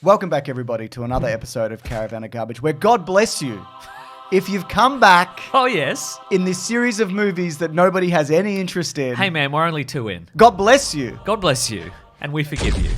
Welcome back, everybody, to another episode of Caravan of Garbage, where God bless you if you've come back Oh, yes. in this series of movies that nobody has any interest in. Hey, man, we're only 2 in. God bless you. God bless you, and we forgive you.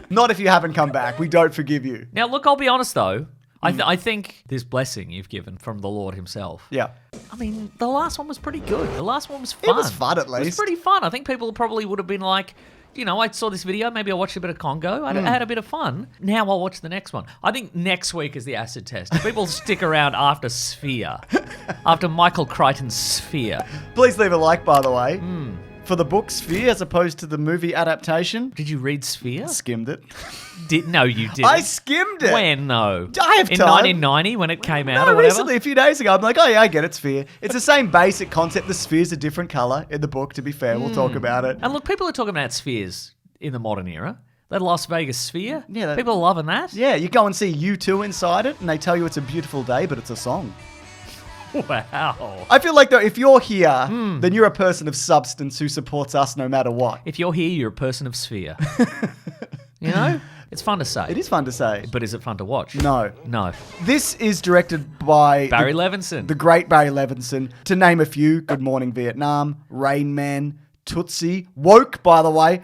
Not if you haven't come back. We don't forgive you. Now, look, I'll be honest, though. I think this blessing you've given from the Lord himself. Yeah. I mean, the last one was pretty good. The last one was fun. It was fun, at least. It was pretty fun. I think people probably would have been like, you know, I saw this video, maybe I watched a bit of Congo, I had a bit of fun. Now I'll watch the next one. I think next week is the acid test. People stick around after Sphere, after Michael Crichton's Sphere. Please leave a like, by the way, for the book Sphere as opposed to the movie adaptation. Did you read Sphere? Skimmed it. No, you didn't. I skimmed it. When, though? I have In time. 1990 when it came out or whatever? Recently, a few days ago. I'm like, oh yeah, I get it, Sphere. It's the same basic concept. The sphere's a different colour in the book, to be fair. We'll talk about it. And look, people are talking about spheres in the modern era. That Las Vegas sphere. Yeah, people are loving that. Yeah, you go and see U2 inside it, and they tell you it's a beautiful day, but it's a song. Wow. I feel like, though, if you're here, then you're a person of substance who supports us no matter what. If you're here, you're a person of sphere. You know? It's fun to say. It is fun to say. But is it fun to watch? No. No. This is directed by Barry Levinson. the great Barry Levinson. To name a few, Good Morning Vietnam, Rain Man, Tootsie, Woke, by the way,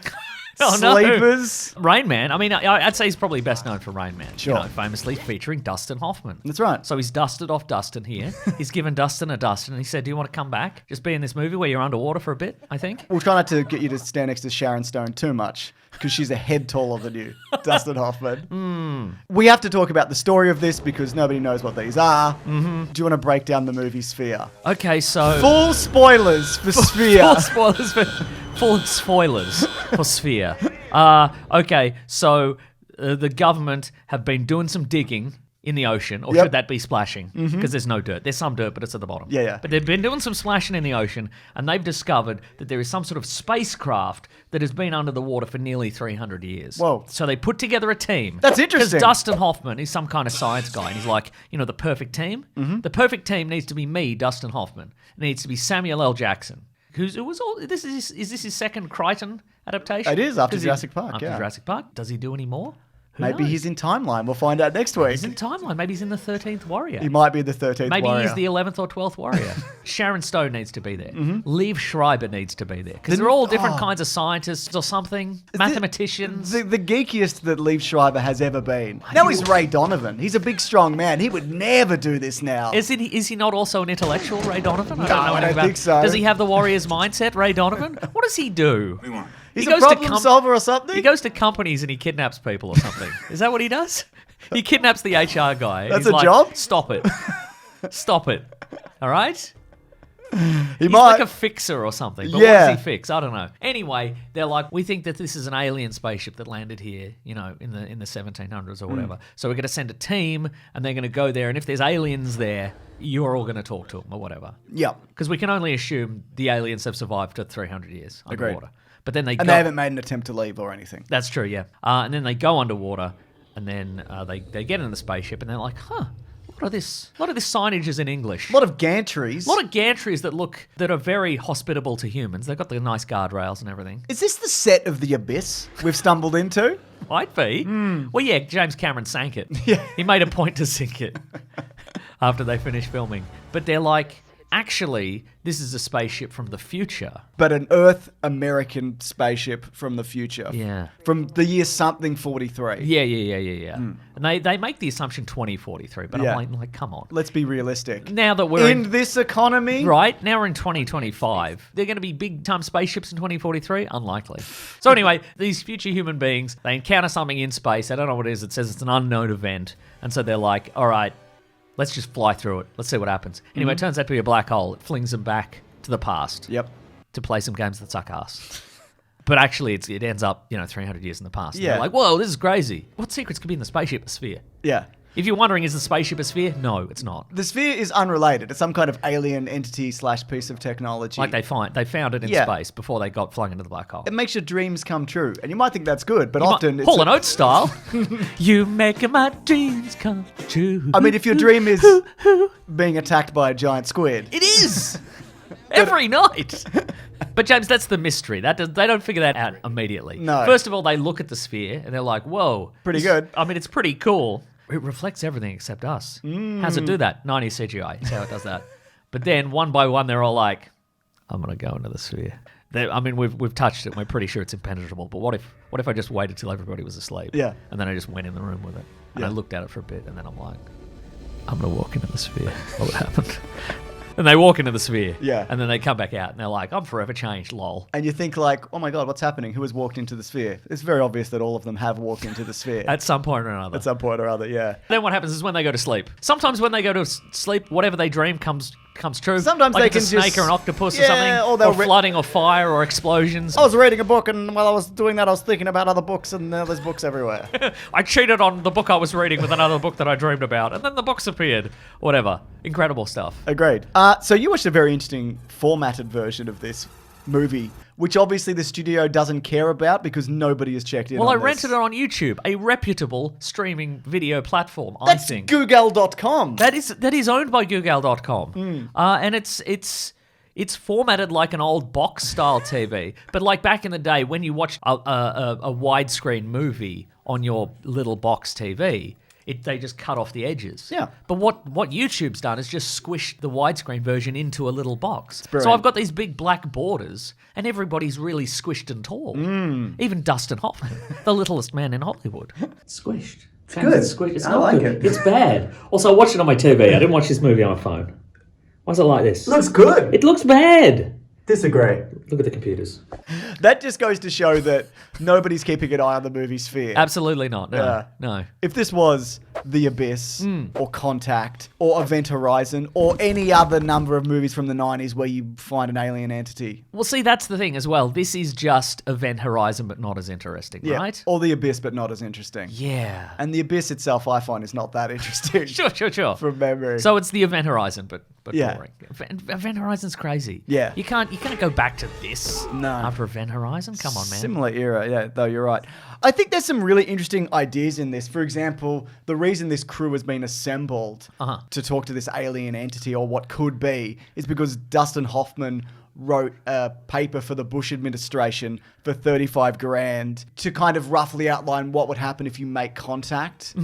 Oh, no. Sleepers. Rain Man. I mean, I'd say he's probably best known for Rain Man. Sure. You know, famously featuring Dustin Hoffman. That's right. So he's dusted off Dustin here. He's given Dustin a Dustin, and he said, do you want to come back? Just be in this movie where you're underwater for a bit, I think. We'll try not to get you to stand next to Sharon Stone too much, because she's a head taller than you, Dustin Hoffman. We have to talk about the story of this because nobody knows what these are. Do you want to break down the movie Sphere? Okay, so... Full spoilers for Sphere. Full spoilers for Sphere. Okay, so the government have been doing some digging in the ocean, or should that be splashing? Because there's no dirt. There's some dirt, but it's at the bottom. Yeah. But they've been doing some splashing in the ocean, and they've discovered that there is some sort of spacecraft that has been under the water for nearly 300 years. Whoa. So they put together a team. That's interesting. Because Dustin Hoffman is some kind of science guy, and he's like, you know, the perfect team? The perfect team needs to be me, Dustin Hoffman. It needs to be Samuel L. Jackson. Is this his second Crichton adaptation? It is, after Jurassic Park, After Jurassic Park. Does he do any more? Who Maybe knows? he's in Timeline. We'll find out next week. He's in Timeline. Maybe he's in the 13th Warrior. He might be the 13th Maybe Warrior. he's the 11th or 12th Warrior. Sharon Stone needs to be there. Liev Schreiber needs to be there. Because they're all different kinds of scientists or something. Mathematicians. The geekiest that Liev Schreiber has ever been. Now he's Ray Donovan. He's a big, strong man. He would never do this now. Is he not also an intellectual, Ray Donovan? No, I don't think so. Does he have the Warrior's mindset, Ray Donovan? What does he do? He's He a goes to problem solver or something? He goes to companies and he kidnaps people or something. Is that what he does? He kidnaps the HR guy. and That's he's a like, job? Stop it. Stop it. All right? He's like a fixer or something. But Yeah. what does he fix? I don't know. Anyway, they're like, we think that this is an alien spaceship that landed here, you know, in the 1700s or whatever. So we're going to send a team and they're going to go there. And if there's aliens there, you're all going to talk to them or whatever. Yeah. Because we can only assume the aliens have survived for 300 years underwater. Agreed. But then they And they haven't made an attempt to leave or anything. That's true, yeah. And then they go underwater, and then they get in the spaceship, and they're like, huh, a lot of this signage is in English. A lot of gantries. A lot of gantries that are very hospitable to humans. They've got the nice guardrails and everything. Is this the set of The Abyss we've stumbled into? Might be. Well, yeah, James Cameron sank it. Yeah. He made a point to sink it after they finished filming. But they're like, actually, this is a spaceship from the future. But an Earth American spaceship from the future. Yeah. From the year something 43. Yeah. And they make the assumption 2043, but Yeah. I'm like, come on. Let's be realistic. Now that we're in this economy? Right, now we're in 2025. They're going to be big-time spaceships in 2043? Unlikely. So anyway, these future human beings, they encounter something in space. They don't know what it is. It says it's an unknown event. And so they're like, all right, let's just fly through it. Let's see what happens. Anyway, it turns out to be a black hole. It flings them back to the past. Yep. To play some games that suck ass. But actually, it ends up, 300 years in the past. And Yeah. they're like, whoa, this is crazy. What secrets could be in the spaceship? A sphere. Yeah. If you're wondering, is the spaceship a sphere? No, it's not. The sphere is unrelated. It's some kind of alien entity / piece of technology. Like they found it in Yeah. space before they got flung into the black hole. It makes your dreams come true. And you might think that's good, but often it's... Hall & Oates style. You make my dreams come true. I mean, if your dream is being attacked by a giant squid. It is! Every night. But James, that's the mystery. They don't figure that out immediately. No. First of all, they look at the sphere and they're like, whoa. Pretty good. I mean, it's pretty cool. It reflects everything except us. How's it do that? 90s CGI is how it does that. But then one by one, they're all like, I'm going to go into the sphere. I mean, we've touched it. We're pretty sure it's impenetrable. But what if I just waited till everybody was asleep? Yeah. And then I just went in the room with it. And I Yeah. looked at it for a bit. And then I'm like, I'm going to walk into the sphere. What would happen? And they walk into the sphere. Yeah. And then they come back out. And they're like, I'm forever changed, lol. And you think like, oh my God, what's happening? Who has walked into the sphere? It's very obvious that all of them have walked into the sphere. At some point or another. At some point or other, yeah. Then what happens is when they go to sleep. Sometimes when they go to sleep, whatever they dream comes true. Sometimes like they it's can a snake just- or an octopus or Yeah, something. or Or, they'll flooding or fire or explosions. I was reading a book, and while I was doing that, I was thinking about other books, and now there's books everywhere. I cheated on the book I was reading with another book that I dreamed about, and then the books appeared. Whatever. Incredible stuff. Agreed. So you watched a very interesting formatted version of this movie, which obviously the studio doesn't care about because nobody has checked in Well, on I this. rented it on YouTube, a reputable streaming video platform, That's I think. Google.com. That is owned by Google.com. Hmm. And it's formatted like an old box style TV. But like back in the day when you watched a widescreen movie on your little box TV, they just cut off the edges. Yeah. But what YouTube's done is just squished the widescreen version into a little box. So brilliant. I've got these big black borders, and everybody's really squished and tall. Even Dustin Hoffman, the littlest man in Hollywood. Squished. good. It's squished. It's I not like good. it. It's bad. Also, I watched it on my TV. I didn't watch this movie on my phone. Why is it like this? Looks good. It looks bad. Disagree. Look at the computers. That just goes to show that nobody's keeping an eye on the movie Sphere. Absolutely not. No. Yeah. No. If this was The Abyss or Contact or Event Horizon or any other number of movies from the 90s where you find an alien entity. Well, see, that's the thing as well. This is just Event Horizon, but not as interesting, Yeah. right? Or The Abyss, but not as interesting. Yeah. And The Abyss itself, I find, is not that interesting. Sure. From memory. So it's the Event Horizon, but Yeah. boring. Event Horizon's crazy. Yeah. You can't go back to this No. after Event Horizon. Come on, man. Similar era, yeah, though you're right. I think there's some really interesting ideas in this. For example, the reason this crew has been assembled to talk to this alien entity or what could be is because Dustin Hoffman wrote a paper for the Bush administration for 35 grand to kind of roughly outline what would happen if you make contact.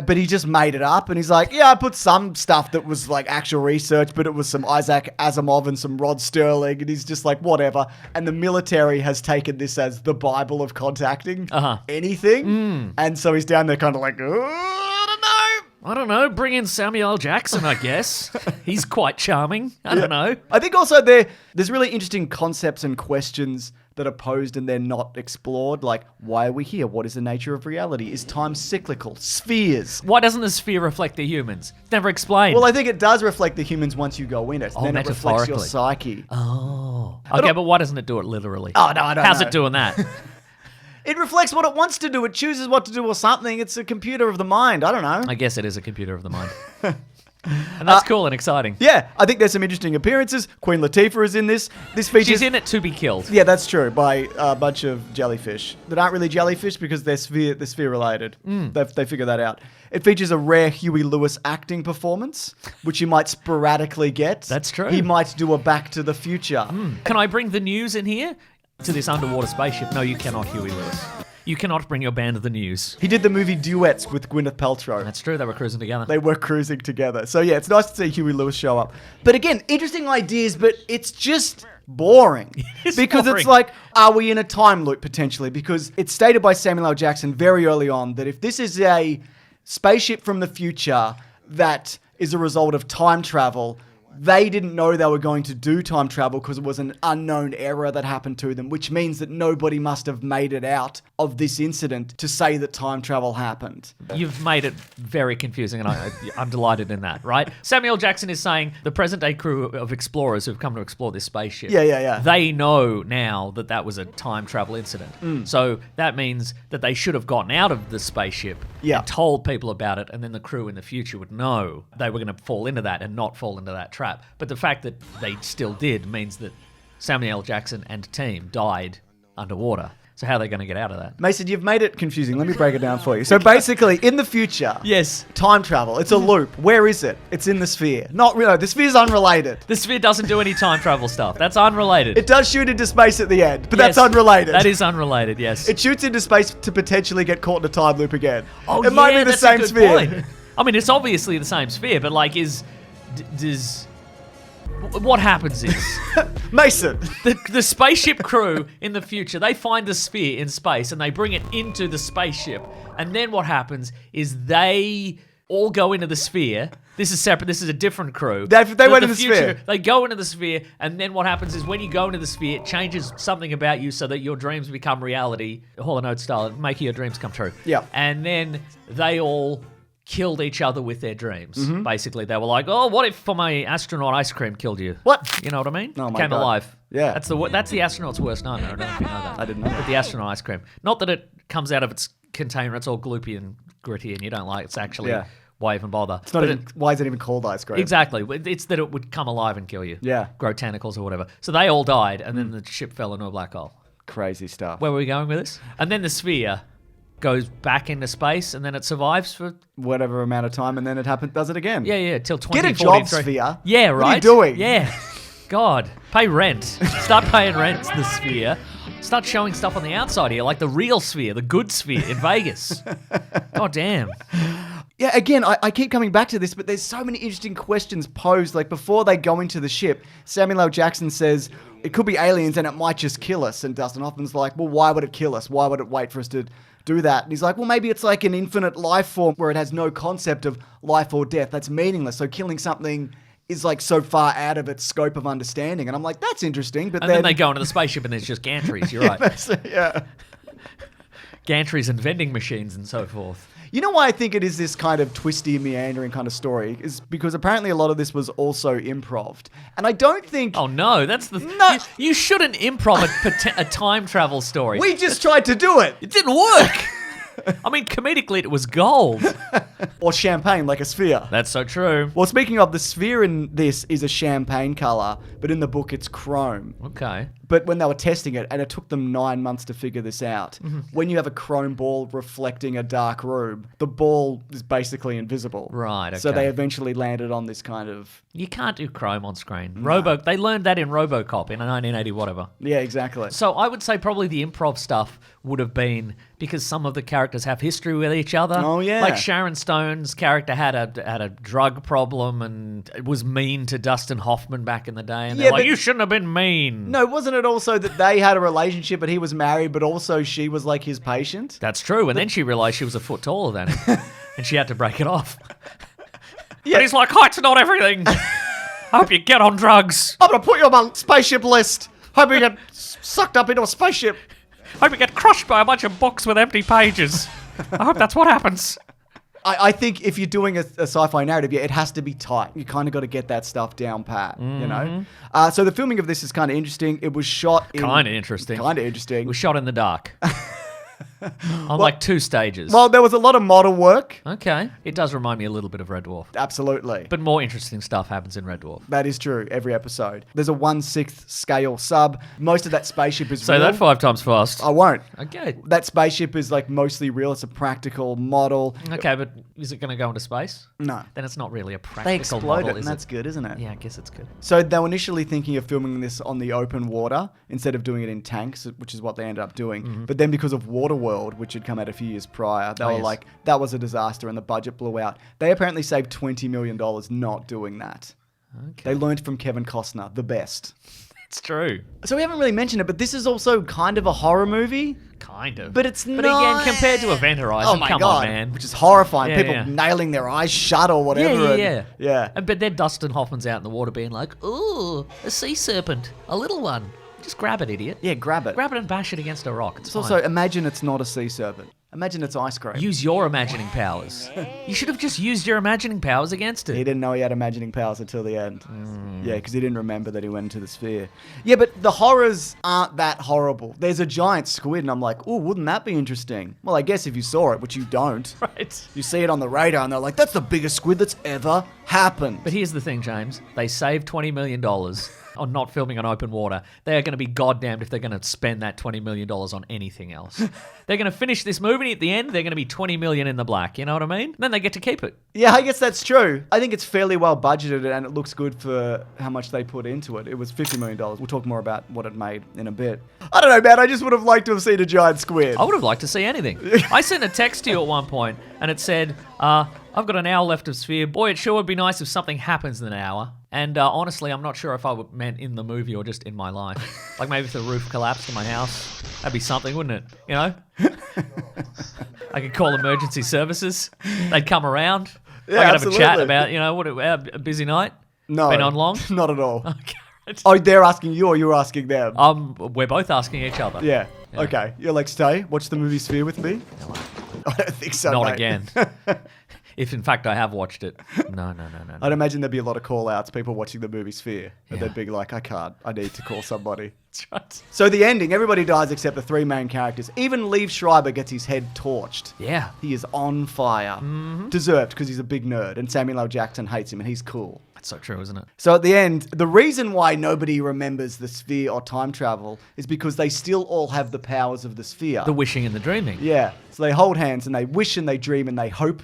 But he just made it up, and he's like, yeah, I put some stuff that was like actual research, but it was some Isaac Asimov and some Rod Sterling, and he's just like, whatever. And the military has taken this as the Bible of contacting anything. And so he's down there kind of like, I don't know. Bring in Samuel L. Jackson, I guess. He's quite charming. I don't know. I think also there's really interesting concepts and questions that are posed and they're not explored. Like, why are we here? What is the nature of reality? Is time cyclical? Spheres. Why doesn't the sphere reflect the humans? It's never explained. Well, I think it does reflect the humans once you go in it. Oh, Then it reflects your metaphorically. psyche. Oh. Okay, but why doesn't it do it literally? Oh, no, I don't How's know. it doing that? It reflects what it wants to do. It chooses what to do or something. It's a computer of the mind. I don't know. I guess it is a computer of the mind. And that's cool and exciting. Yeah, I think there's some interesting appearances. Queen Latifah is in this. This features... She's in it to be killed. Yeah, that's true, by a bunch of jellyfish that aren't really jellyfish because they're sphere related. They figure that out. It features a rare Huey Lewis acting performance, which you might sporadically get. That's true. He might do a Back to the Future. Can I bring the news in here? To this underwater spaceship? No, you cannot, Huey Lewis. You cannot bring your band to the news. He did the movie Duets with Gwyneth Paltrow. That's true, they were cruising together. They were cruising together. So yeah, it's nice to see Huey Lewis show up. But again, interesting ideas, but it's just boring. It's because boring. it's like, are we in a time loop potentially? Because it's stated by Samuel L. Jackson very early on that if this is a spaceship from the future that is a result of time travel, they didn't know they were going to do time travel because it was an unknown error that happened to them, which means that nobody must have made it out of this incident to say that time travel happened. You've made it very confusing, and I'm delighted in that, right? Samuel Jackson is saying the present-day crew of explorers who've come to explore this spaceship, Yeah. they know now that that was a time travel incident. So that means that they should have gotten out of the spaceship and told people about it, and then the crew in the future would know they were going to fall into that and not fall into that trap. But the fact that they still did means that Samuel L. Jackson and team died underwater. So how are they going to get out of that? Mason, you've made it confusing. Let me break it down for you. So basically, in the future, Yes. time travel. It's a loop. Where is it? It's in the sphere. Not really. The sphere's unrelated. The sphere doesn't do any time travel stuff. That's unrelated. It does shoot into space at the end, but Yes, that's unrelated. That is unrelated, yes. It shoots into space to potentially get caught in a time loop again. Oh, it might be the that's same a good sphere. point. I mean, it's obviously the same sphere, but like, what happens is Mason. the spaceship crew in the future, they find the sphere in space and they bring it into the spaceship. And then what happens is they all go into the sphere. This is separate. This is a different crew. They went in the sphere. They go into the sphere, and then what happens is when you go into the sphere, it changes something about you so that your dreams become reality, Hall & Oates style, making your dreams come true. Yeah. And then they all killed each other with their dreams. Mm-hmm. Basically, they were like, "Oh, what if for my astronaut ice cream killed you?" What? You know what I mean? Oh my Came God. alive. Yeah. That's the astronaut's worst nightmare. I don't know if you know that. I didn't know that. But the astronaut ice cream. Not that it comes out of its container. It's all gloopy and gritty, and you don't like. It's actually Yeah. why even bother? It's not even, why is it even called ice cream? Exactly. It's that it would come alive and kill you. Yeah. Grow tentacles or whatever. So they all died, and then the ship fell into a black hole. Crazy stuff. Where were we going with this? And then the sphere goes back into space, and then it survives for Whatever amount of time, and then it does it again. till Get a 2043. job, Sphere. Yeah, right. What are you doing? Yeah. God, pay rent. Start paying rent to the sphere. Start showing stuff on the outside here, like the real sphere, the good sphere in Vegas. God damn. Yeah, again, I keep coming back to this, but there's so many interesting questions posed. Like, before they go into the ship, Samuel L. Jackson says, it could be aliens and it might just kill us. And Dustin Hoffman's like, well, why would it kill us? Why would it wait for us to do that? And he's like, well, maybe it's like an infinite life form where it has no concept of life or death. That's meaningless. So killing something is like so far out of its scope of understanding. And I'm like, that's interesting. But And then they go into the spaceship and there's just gantries. You're right. Yeah. Gantries and vending machines and so forth. You know why I think it is this kind of twisty, meandering kind of story? Is because apparently a lot of this was also improv'd. And I don't think... Oh no, that's the... No. You shouldn't improv a time travel story. We just tried to do it! It didn't work! I mean, comedically, it was gold. Or champagne, like a sphere. That's so true. Well, speaking of, the sphere in this is a champagne colour, but in the book it's chrome. Okay. But when they were testing it, and it took them 9 months to figure this out, when you have a chrome ball reflecting a dark room, the ball is basically invisible. Right, okay. So they eventually landed on this kind of... You can't do chrome on screen. They learned that in RoboCop in 1980 whatever. Yeah, exactly. So I would say probably the improv stuff would have been because some of the characters have history with each other. Oh, yeah. Like Sharon Stone's character had a drug problem and was mean to Dustin Hoffman back in the day. And Yeah, they're like, but- you shouldn't have been mean. No, wasn't it also that they had a relationship but he was married, but also she was like his patient? That's true. And then she realized she was a foot taller than him. And she had to break it off. Yeah. But he's like, height's not everything. I hope you get on drugs. I'm going to put you on my spaceship list. Hope you get sucked up into a spaceship. Hope you get crushed by a bunch of books with empty pages. I hope that's what happens. I think if you're doing a sci-fi narrative, yeah, it has to be tight. You kind of got to get that stuff down pat, you know? So the filming of this is kind of interesting. It was shot in... Kind of interesting. Kind of interesting. It was shot in the dark. On like 2 stages. Well, there was a lot of model work. Okay. It does remind me a little bit of Red Dwarf. Absolutely. But more interesting stuff happens in Red Dwarf. That is true, every episode. There's a 1/6 scale sub. Most of that spaceship is Say real. that 5 times fast. I won't. Okay. That spaceship is like mostly real. It's a practical model. Okay, but is it going to go into space? No. Then it's not really a practical They explode model, it, and is that's it? good, isn't it? Yeah, I guess it's good. So they were initially thinking of filming this on the open water instead of doing it in tanks, which is what they ended up doing. But then because of Waterworld, which had come out a few years prior, they were yes. like, that was a disaster and the budget blew out. They apparently saved $20 million not doing that. Okay. They learned from Kevin Costner, the best. It's true. So we haven't really mentioned it, but this is also kind of a horror movie. Kind of. But it's But not... again, compared to Event Horizon, Oh my come God. on, man. Which is horrifying. Yeah, People yeah. nailing their eyes shut or whatever. Yeah. And But then Dustin Hoffman's out in the water being like, ooh, a sea serpent. A little one. Just grab it, idiot. yeah, grab it. Grab it and bash it against a rock. It's It's fine. also, imagine it's not a sea serpent. Imagine it's ice cream. Use your imagining powers. You should have just used your imagining powers against He it. didn't know he had imagining powers until the end. Yeah, because he didn't remember that he went into the sphere. Yeah, but the horrors aren't that horrible. There's a giant squid, and I'm like, ooh, wouldn't that be interesting? Well, I guess if you saw it, which you don't. Right. You see it on the radar, and they're like, that's the biggest squid that's ever happened. But here's the thing, James. They saved $20 million on not filming on open water, they are going to be goddamned if they're going to spend that $20 million on anything else. They're going to finish this movie, at the end, they're going to be $20 million in the black. You know what I mean? Then they get to keep it. Yeah, I guess that's true. I think it's fairly well budgeted and it looks good for how much they put into it. It was $50 million. We'll talk more about what it made in a bit. I don't know, man. I just would have liked to have seen a giant squid. I would have liked to see anything. I sent a text to you at one point, and it said, I've got an hour left of Sphere. Boy, it sure would be nice if something happens in an hour. And honestly, I'm not sure if I meant in the movie or just in my life. Like maybe if the roof collapsed in my house, that'd be something, wouldn't it? You know? I could call emergency services. They'd come around. Yeah, I could absolutely. have a chat about, what a busy night. No. Been on long? Not at all. Okay. Oh, they're asking you or you're asking them? We're both asking each other. Yeah. Okay. You're like, stay, watch the movie Sphere with me? I don't think so, Not mate. again. If in fact I have watched it. No. I'd imagine there'd be a lot of call-outs, people watching the movie Sphere. And Yeah. they'd be like, I can't. I need to call somebody. That's right. So the ending, everybody dies except the three main characters. Even Liev Schreiber gets his head torched. Yeah. He is on fire. Deserved, because he's a big nerd. And Samuel L. Jackson hates him, and he's cool. That's so true, isn't it? So at the end, the reason why nobody remembers the Sphere or time travel is because they still all have the powers of the Sphere. The wishing and the dreaming. Yeah. So they hold hands and they wish and they dream and they hope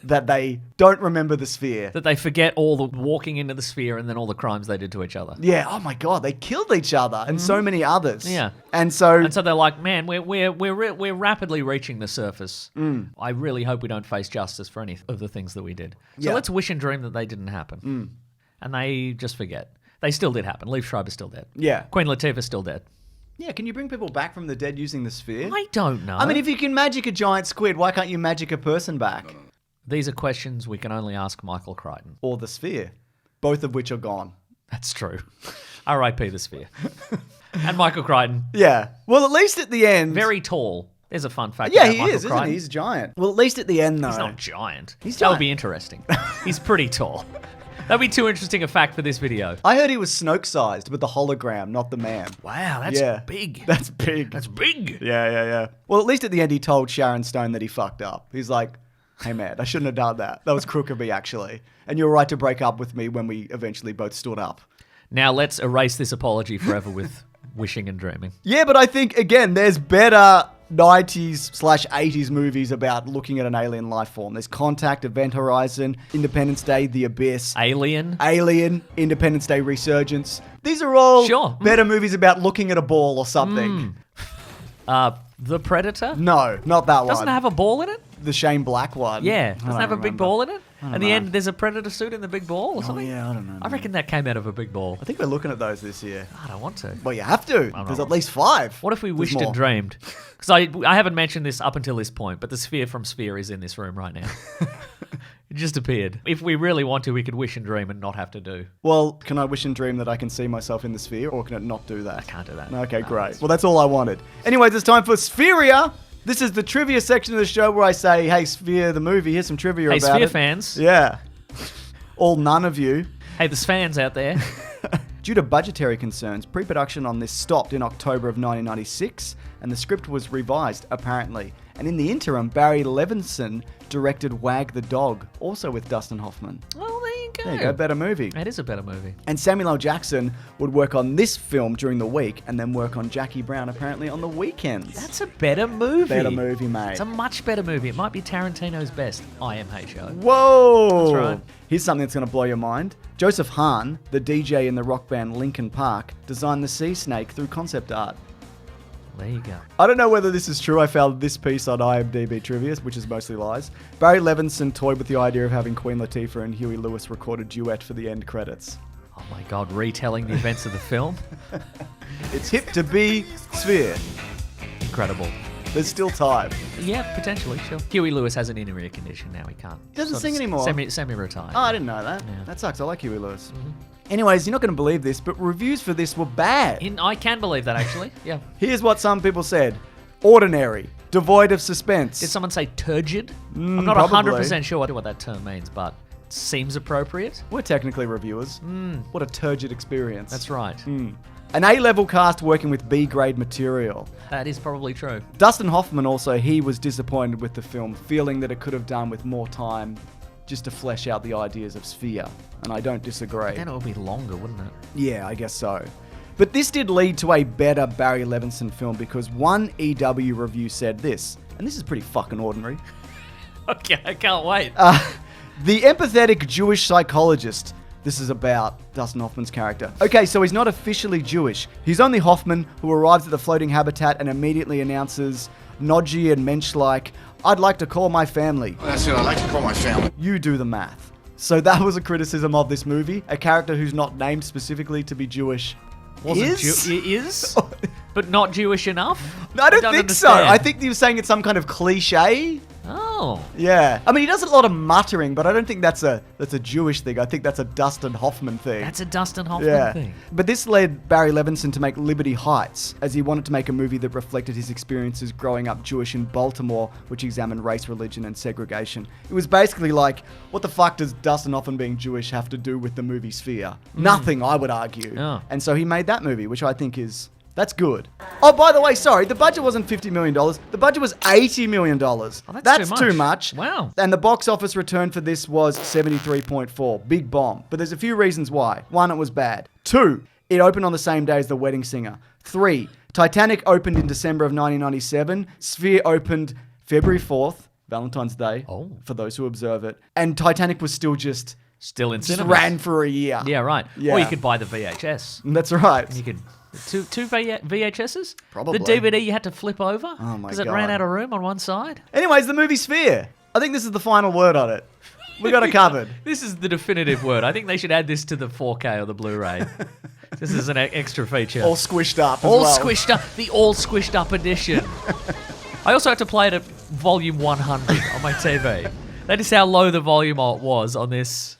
that they don't remember the Sphere. That they forget all the walking into the Sphere and then all the crimes they did to each other. Yeah. Oh my God. They killed each other and so many others. Yeah. And so they're like, man, we're rapidly reaching the surface. I really hope we don't face justice for any of the things that we did. So Yeah. let's wish and dream that they didn't happen. And they just forget. They still did happen. Liev Schreiber's still dead. Yeah. Queen Latifah's still dead. Yeah. Can you bring people back from the dead using the Sphere? I don't know. I mean, if you can magic a giant squid, why can't you magic a person back? These are questions we can only ask Michael Crichton. Or the Sphere, both of which are gone. That's true. R.I.P. the Sphere. And Michael Crichton, Yeah. Well, at least at the end. very tall. There's a fun fact Yeah, about he Michael is, isn't Crichton. he? He's giant. Well, at least at the end, though. He's not giant. He's That would giant. be interesting. He's pretty tall. That'd be too interesting a fact for this video. I heard he was Snoke-sized, but the hologram, not the man. Wow, that's Yeah. big. That's big. That's big. Yeah. Well, at least at the end, he told Sharon Stone that he fucked up. He's like, hey, man, I shouldn't have done that. That was crook of me, actually. And you're right to break up with me when we eventually both stood up. Now let's erase this apology forever with wishing and dreaming. Yeah, but I think, again, there's better 90s/80s movies about looking at an alien life form. There's Contact, Event Horizon, Independence Day, The Abyss, Alien. Independence Day Resurgence. These are all Sure. better movies about looking at a ball or something. The Predator. No, not that one. Doesn't it have a ball in it? The Shane Black one. Yeah. I Doesn't don't it have a big remember. ball in it? don't At the know. end, there's a Predator suit in the big ball or something? yeah, I don't know. I reckon that came out of a big ball. I think we're looking at those this year. I don't want to. Well, you have to. There's at least 5. What if we There's wished more. and dreamed? Because I haven't mentioned this up until this point, but the sphere from Sphere is in this room right now. It just appeared. If we really want to, we could wish and dream and not have to do. Well, can I wish and dream that I can see myself in the sphere, or can it not do that? I can't do that. Okay, No, great. Well, that's all I wanted. Anyways, it's time for Spheria. This is the trivia section of the show where I say, hey, Sphere, the movie, here's some trivia Hey, about Sphere it. fans. Yeah. All none of you. Hey, there's fans out there. Due to budgetary concerns, pre-production on this stopped in October of 1996, and the script was revised, apparently. And in the interim, Barry Levinson directed Wag the Dog, also with Dustin Hoffman. Well, there you go. There you go, better movie. It is a better movie. And Samuel L. Jackson would work on this film during the week, and then work on Jackie Brown apparently on the weekends. That's a better movie. Better movie, mate. It's a much better movie. It might be Tarantino's best IMHO. Whoa! That's right. Here's something that's going to blow your mind. Joseph Hahn, the DJ in the rock band Linkin Park, designed the sea snake through concept art. There you go. I don't know whether this is true. I found this piece on IMDb Trivia, which is mostly lies. Barry Levinson toyed with the idea of having Queen Latifah and Huey Lewis record a duet for the end credits. Oh my God, retelling the events of the film? It's hip to be Sphere. Incredible. There's still time. Yeah, potentially, sure. Huey Lewis has an inner ear condition now. He can't. He doesn't Sort sing of anymore. Semi-retired. Oh, I didn't know that. Yeah. That sucks. I like Huey Lewis. Anyways, you're not going to believe this, but reviews for this were bad. I can believe that, actually. Yeah. Here's what some people said. Ordinary. Devoid of suspense. Did someone say turgid? I'm not probably. 100% sure what that term means, but it seems appropriate. We're technically reviewers. What a turgid experience. That's right. An A-level cast working with B-grade material. That is probably true. Dustin Hoffman also, he was disappointed with the film, feeling that it could have done with more time just to flesh out the ideas of Sphere. And I don't disagree. Then it would be longer, wouldn't it? Yeah, I guess so. But this did lead to a better Barry Levinson film because one EW review said this, and this is pretty fucking ordinary. Okay, I can't wait. The empathetic Jewish psychologist. This is about Dustin Hoffman's character. Okay, so he's not officially Jewish. He's only Hoffman, who arrives at the floating habitat and immediately announces, nodgy and mensch-like, "I'd like to call my family." That's it, I like to call my family. You do the math. So that was a criticism of this movie. A character who's not named specifically to be Jewish is, but not Jewish enough? No, I don't think understand. so. I think he was saying it's some kind of cliche. Oh. Yeah. I mean, he does a lot of muttering, but I don't think that's a Jewish thing. I think that's a Dustin Hoffman thing. That's a Dustin Hoffman thing. But this led Barry Levinson to make Liberty Heights, as he wanted to make a movie that reflected his experiences growing up Jewish in Baltimore, which examined race, religion, and segregation. It was basically like, what the fuck does Dustin Hoffman being Jewish have to do with the movie Sphere? Nothing, I would argue. Oh. And so he made that movie, which I think is... That's good. Oh, by the way, sorry, the budget wasn't $50 million. The budget was $80 million. Oh, that's too much. Wow. And the box office return for this was 73.4. Big bomb. But there's a few reasons why. 1, it was bad. 2, it opened on the same day as The Wedding Singer. 3, Titanic opened in December of 1997. Sphere opened February 4th, Valentine's Day, for those who observe it. And Titanic was still just in cinemas. ran for a year. Yeah, right. Yeah. Or you could buy the VHS. That's right. You could... Two VHSs? Probably. The DVD you had to flip over? Oh my Because it God. ran out of room on one side? Anyways, the movie Sphere. I think this is the final word on it. We got it covered. This is the definitive word. I think they should add this to the 4K or the Blu-ray. This is an extra feature. All squished up as All well. squished up. The all squished up edition. I also had to play it at volume 100 on my TV. That is how low the volume was on this.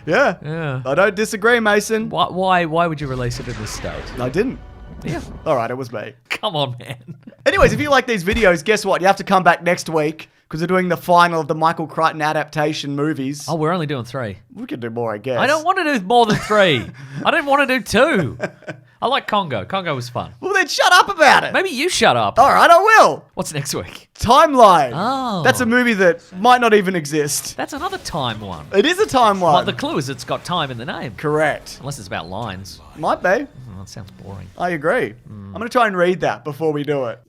Yeah. I don't disagree, Mason. Why would you release it in this state? I didn't. Yeah. All right, it was me. Come on, man. Anyways, if you like these videos, guess what? You have to come back next week because we're doing the final of the Michael Crichton adaptation movies. Oh, we're only doing 3. We could do more, I guess. I don't want to do more than 3. I don't want to do 2. I like Congo. Congo was fun. Well, then shut up about it. Maybe you shut up. All right, I will. What's next week? Timeline. Oh. That's a movie that might not even exist. That's another time one. It is a time one. Well, the clue is it's got time in the name. Correct. Unless it's about lines. Might be. Oh, that sounds boring. I agree. I'm going to try and read that before we do it.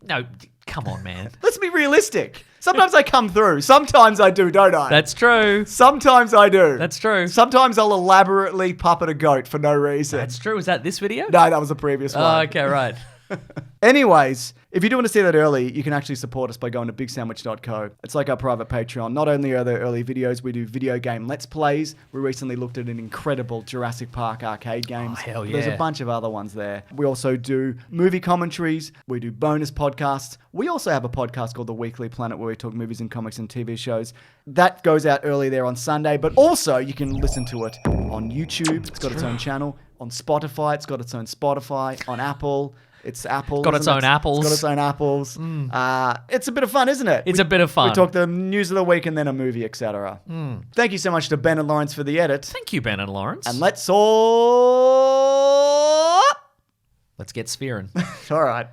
No, come on, man. Let's be realistic. Sometimes I come through. Sometimes I do, don't I? That's true. Sometimes I do. That's true. Sometimes I'll elaborately puppet a goat for no reason. That's true. Is that this video? No, that was the previous one. Oh, okay, right. Anyways, if you do want to see that early, you can actually support us by going to bigsandwich.co. It's like our private Patreon. Not only are there early videos, we do video game Let's Plays. We recently looked at an incredible Jurassic Park arcade games. Oh, hell yeah. There's a bunch of other ones there. We also do movie commentaries. We do bonus podcasts. We also have a podcast called The Weekly Planet where we talk movies and comics and TV shows. That goes out early there on Sunday, but also you can listen to it on YouTube. It's got its own channel. On Spotify, it's got its own Spotify. On Apple, it's Apple. Got its own apples. It's got its own apples. It's a bit of fun, isn't it? It's a bit of fun. We talk the news of the week and then a movie, etc. Thank you so much to Ben and Lawrence for the edit. Thank you, Ben and Lawrence. And let's all... Let's get spearing. All right.